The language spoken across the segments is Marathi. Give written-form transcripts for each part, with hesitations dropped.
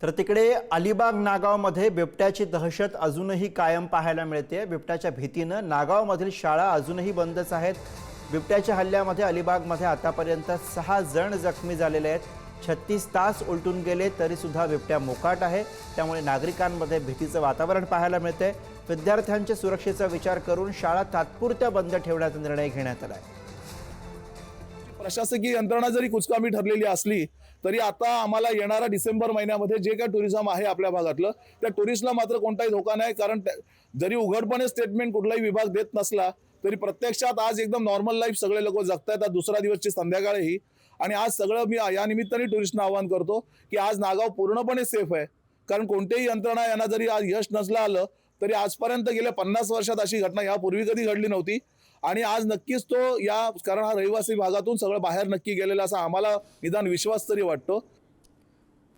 तर तिकडे अलिबाग नागावमध्ये बिबट्याची दहशत अजूनही कायम पाहायला मिळते। बिबट्याच्या भीतीने नागावमधील शाळा अजूनही बंदच आहेत। बिबट्याच्या हल्ल्यामध्ये अलिबागमध्ये आतापर्यंत 6 जण जखमी झालेले आहेत। 36 तास उलटून गेले तरी सुद्धा बिबट्या मोकाट आहे, त्यामुळे नागरिकांमध्ये भीतीचं वातावरण पाहायला मिळते। विद्यार्थ्यांच्या सुरक्षेचा विचार करून शाळा तात्पुरत्या बंद ठेवण्याचा निर्णय घेण्यात आला आहे। प्रशासकीय यंत्रणा जरी कुचकामी ठरलेली असली तरी आता आम्हाला येणारा डिसेंबर महिन्यामध्ये जे काही टुरिझम आहे आपल्या भागातलं, त्या टुरिस्टला मात्र कोणताही धोका नाही। कारण जरी उघडपणे स्टेटमेंट कुठलाही विभाग देत नसला तरी प्रत्यक्षात आज एकदम नॉर्मल लाईफ सगळे लोक जगतायत। दुसरा दिवसची संध्याकाळही आणि आज सगळं मी या निमित्ताने टुरिस्टना आवाहन करतो की आज नागाव पूर्णपणे सेफ आहे। कारण कोणतेही यंत्रणा यांना जरी आज यश नसलं आलं तरी आजपर्यंत गेल्या 50 वर्षात अशी घटना यापूर्वी कधी घडली नव्हती आणि आज नक्कीच तो कारण हा रहिवासी भागातून सगळं बाहेर नक्की गेलेला असा आम्हाला निदान विश्वास तरी वाटतो।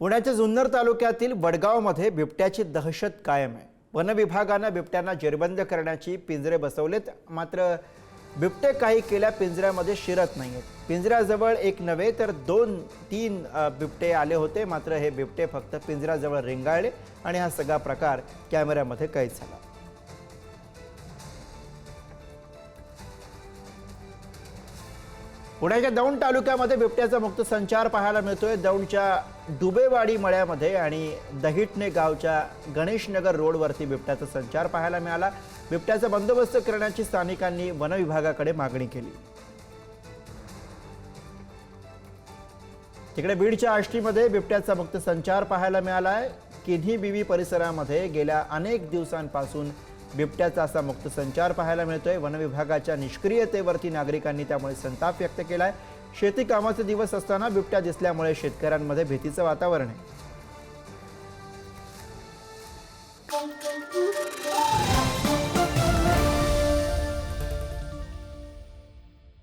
पुण्याच्या जुन्नर तालुक्यातील वडगावमध्ये बिबट्याची दहशत कायम आहे। वन विभागाने बिबट्यांना जेरबंद करण्याची पिंजरे बसवलेत, मात्र बिबटे काही केल्या पिंजऱ्यामध्ये शिरत नाहीत। पिंजऱ्याजवळ एक नव्हे तर 2-3 बिबटे आले होते, मात्र हे बिबटे फक्त पिंजऱ्याजवळ रेंगाळले आणि हा सगळा प्रकार कॅमेऱ्यामध्ये कैद झाला। पुण्याच्या दौंड तालुक्यामध्ये बिबट्याचा मुक्त संचार पाहायला मिळतोय। दौंडच्या डुबेवाडी मळ्यामध्ये आणि दहिटणे गावच्या गणेशनगर रोडवरती बिबट्याचा संचार पाहायला मिळाला। बिबट्याचा बंदोबस्त करण्याची स्थानिकांनी वन विभागाकडे मागणी केली। तिकडे बीडच्या आष्टीमध्ये बिबट्याचा मुक्त संचार पाहायला मिळाला आहे। किन्ही बीवी परिसरामध्ये गेल्या अनेक दिवसांपासून बिबट्याचा असा मुक्त संचार पाहायला मिळतोय। वन विभागाच्या निष्क्रियतेवरती नागरिकांनी त्यामुळे संताप व्यक्त केलाय। शेती कामाचे दिवस असताना बिबट्या दिसल्यामुळे शेतकऱ्यांमध्ये भीतीचं वातावरण आहे।